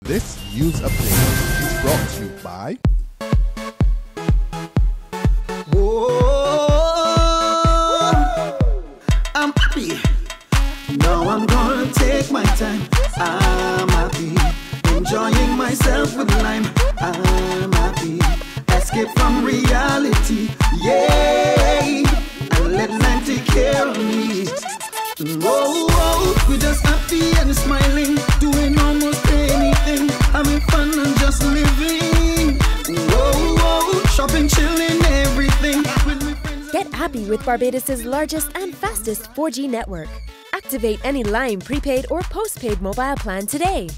This news update is brought to you by I'm happy. Now I'm gonna take my time. I'm happy. Enjoying myself with lime. I'm happy. Escape from reality. Yay! And let lime take care of me. We're just happy and smiling, doing almost anything, having fun and just living. Shopping, chilling, everything. Get happy with Barbados' largest and fastest 4G network. Activate any Lime prepaid or postpaid mobile plan today.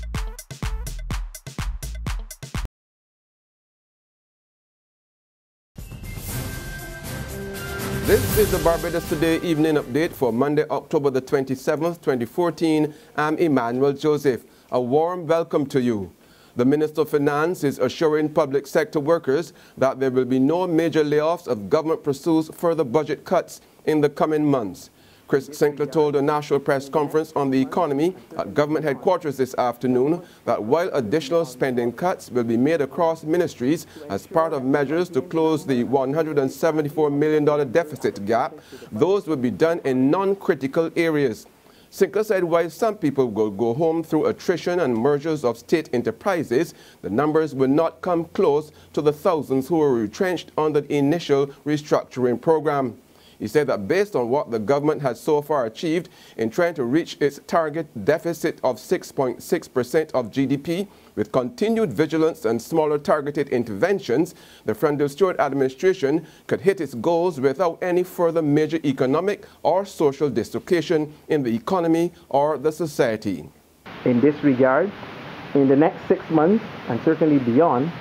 This is the Barbados Today evening update for Monday, October the 27th, 2014. I'm Emmanuel Joseph. A warm welcome to you. The Minister of Finance is assuring public sector workers that there will be no major layoffs if government pursues further budget cuts in the coming months. Chris Sinckler told a national press conference on the economy at government headquarters this afternoon that while additional spending cuts will be made across ministries as part of measures to close the $174 million deficit gap, those will be done in non-critical areas. Sinckler said while some people will go home through attrition and mergers of state enterprises, the numbers will not come close to the thousands who were retrenched under the initial restructuring program. He said that based on what the government has so far achieved in trying to reach its target deficit of 6.6% of GDP, with continued vigilance and smaller targeted interventions, the Freundel Stewart administration could hit its goals without any further major economic or social dislocation in the economy or the society. In this regard, in the next 6 months and certainly beyond,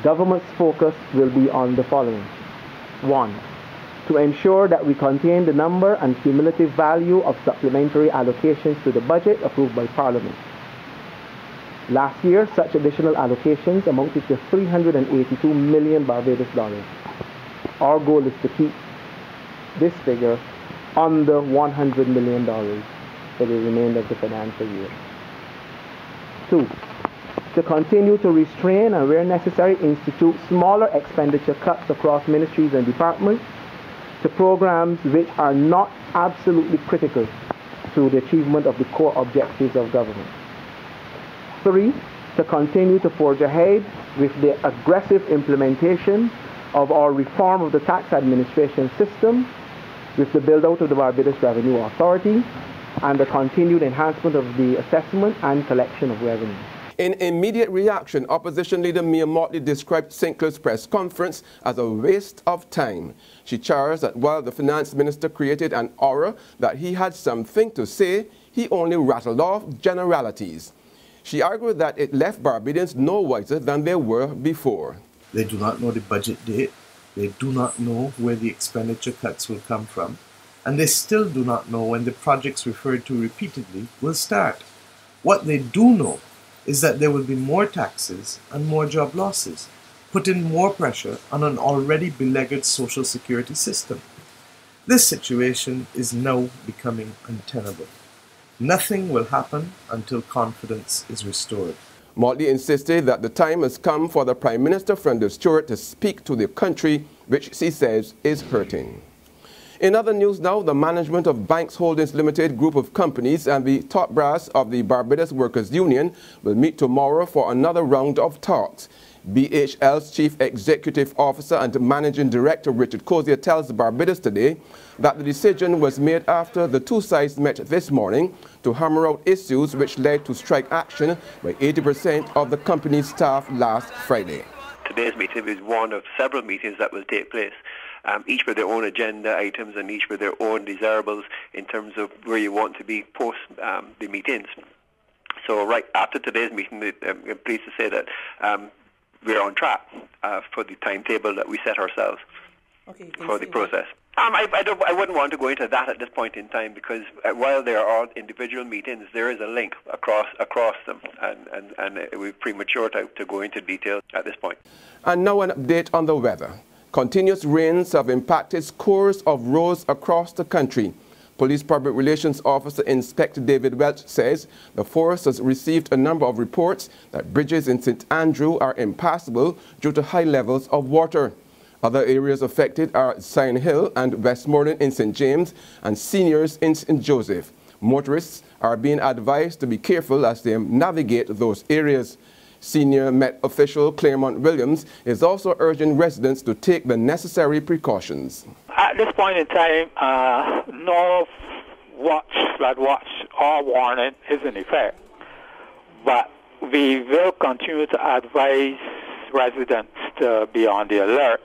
government's focus will be on the following. 1. To ensure that we contain the number and cumulative value of supplementary allocations to the budget approved by Parliament. Last year, such additional allocations amounted to $382 million Barbados dollars. Our goal is to keep this figure under $100 million for the remainder of the financial year. 2. To continue to restrain and, where necessary, institute smaller expenditure cuts across ministries and departments to programs which are not absolutely critical to the achievement of the core objectives of government. 3, to continue to forge ahead with the aggressive implementation of our reform of the tax administration system, with the build-out of the Barbados Revenue Authority, and the continued enhancement of the assessment and collection of revenue. In immediate reaction, Opposition Leader Mia Motley described Sinckler's press conference as a waste of time. She charged that while the Finance Minister created an aura that he had something to say, he only rattled off generalities. She argued that it left Barbadians no wiser than they were before. They do not know the budget date, they do not know where the expenditure cuts will come from, and they still do not know when the projects referred to repeatedly will start. What they do know is that there will be more taxes and more job losses, putting more pressure on an already beleaguered social security system. This situation is now becoming untenable. Nothing will happen until confidence is restored. Motley insisted that the time has come for the Prime Minister Freundel Stewart to speak to the country, which she says is hurting. In other news now, the management of Banks Holdings Limited group of companies and the top brass of the Barbados Workers Union will meet tomorrow for another round of talks. BHL's Chief Executive Officer and Managing Director Richard Cozier tells Barbados Today that the decision was made after the two sides met this morning to hammer out issues which led to strike action by 80% of the company's staff last Friday. Today's meeting is one of several meetings that will take place. Each with their own agenda items and each with their own desirables in terms of where you want to be post the meetings. So right after today's meeting, I'm pleased to say that we're on track for the timetable that we set ourselves for the process. I wouldn't want to go into that at this point in time because while there are individual meetings, there is a link across them, and it would be premature to go into detail at this point. And now an update on the weather. Continuous rains have impacted scores of roads across the country. Police Public Relations Officer Inspector David Welch says the force has received a number of reports that bridges in St. Andrew are impassable due to high levels of water. Other areas affected are Sion Hill and Westmoreland in St. James and Seniors in St. Joseph. Motorists are being advised to be careful as they navigate those areas. Senior Met official Claremont Williams is also urging residents to take the necessary precautions. At this point in time, no flood watch or warning is in effect, but we will continue to advise residents to be on the alert.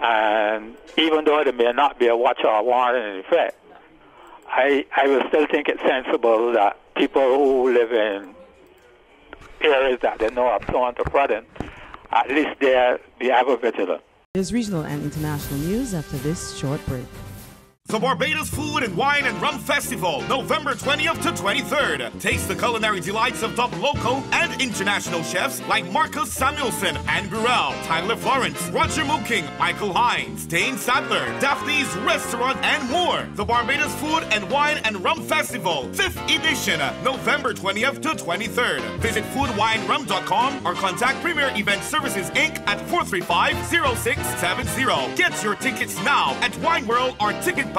And even though there may not be a watch or warning in effect, I will still think it's sensible that people who live in areas that they know are prone to flooding, at least they be ever vigilant. There's regional and international news after this short break. The Barbados Food and Wine and Rum Festival, November 20th to 23rd. Taste the culinary delights of top local and international chefs like Marcus Samuelson, Anne Burrell, Tyler Florence, Roger Mooking, Michael Hines, Dane Sadler, Daphne's Restaurant, and more. The Barbados Food and Wine and Rum Festival, 5th edition, November 20th to 23rd. Visit foodwinerum.com or contact Premier Event Services Inc. at 435-0670. Get your tickets now at Wine World or TicketPal.com.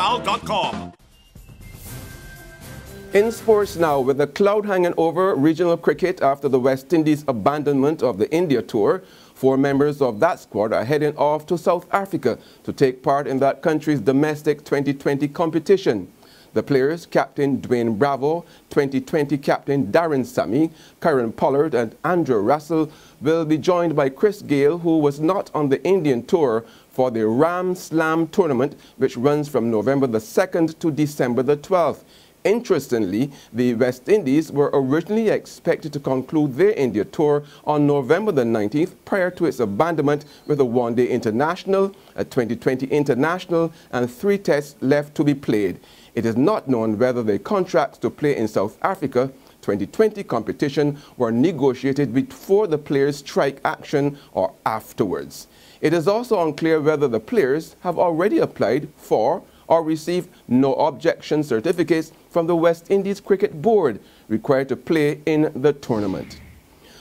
In sports now, with the cloud hanging over regional cricket after the West Indies' abandonment of the India tour, 4 members of that squad are heading off to South Africa to take part in that country's domestic 2020 competition. The players, Captain Dwayne Bravo, 2020 Captain Darren Sammy, Karen Pollard and Andrew Russell, will be joined by Chris Gale, who was not on the Indian tour for the Ram Slam tournament, which runs from November the 2nd to December the 12th. Interestingly, the West Indies were originally expected to conclude their India tour on November the 19th prior to its abandonment with a one-day international, a 2020 international and 3 tests left to be played. It is not known whether the contracts to play in South Africa 2020 competition were negotiated before the players' strike action or afterwards. It is also unclear whether the players have already applied for or received no objection certificates from the West Indies Cricket Board required to play in the tournament.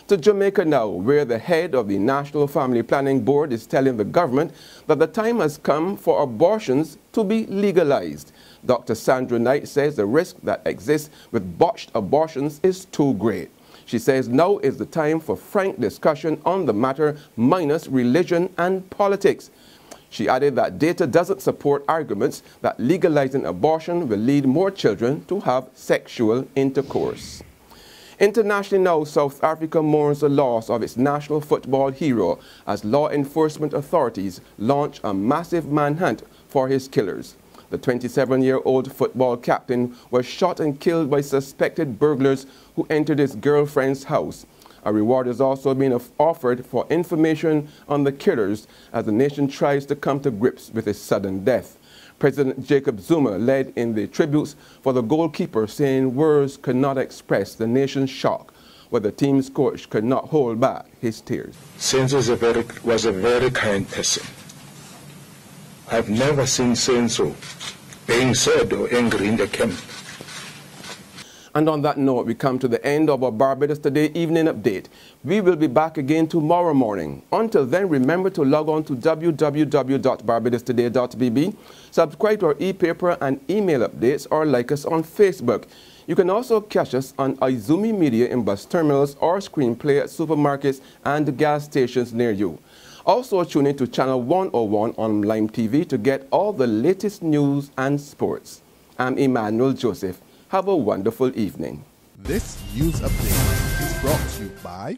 To Jamaica now, where the head of the National Family Planning Board is telling the government that the time has come for abortions to be legalized. Dr. Sandra Knight says the risk that exists with botched abortions is too great. She says now is the time for frank discussion on the matter minus religion and politics. She added that data doesn't support arguments that legalizing abortion will lead more children to have sexual intercourse. Internationally now, South Africa mourns the loss of its national football hero as law enforcement authorities launch a massive manhunt for his killers. The 27-year-old football captain was shot and killed by suspected burglars who entered his girlfriend's house. A reward has also been offered for information on the killers as the nation tries to come to grips with his sudden death. President Jacob Zuma led in the tributes for the goalkeeper, saying words could not express the nation's shock, where the team's coach could not hold back his tears. Senzo was a very kind person. I've never seen Senzo being sad or angry in the camp. And on that note, we come to the end of our Barbados Today evening update. We will be back again tomorrow morning. Until then, remember to log on to www.barbadostoday.bb, subscribe to our e-paper and email updates, or like us on Facebook. You can also catch us on Izumi Media in bus terminals or screenplay at supermarkets and gas stations near you. Also tune in to Channel 101 on Lime TV to get all the latest news and sports. I'm Emmanuel Joseph. Have a wonderful evening. This news update is brought to you by...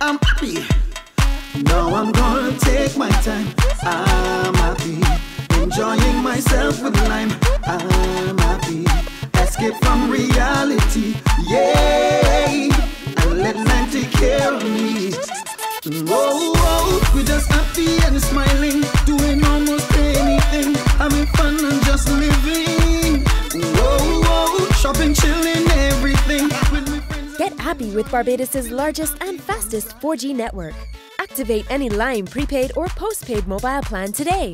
I'm happy. Now I'm gonna take my time. I'm happy. Enjoying myself with lime. I'm happy. Escape from reality. Yay! And let lime take care of me. We're just happy and smiling, doing almost anything, having fun and just living. Shopping, chilling, everything. Get happy with Barbados' largest and fastest 4G network. Activate Activate any Lime prepaid or postpaid mobile plan today.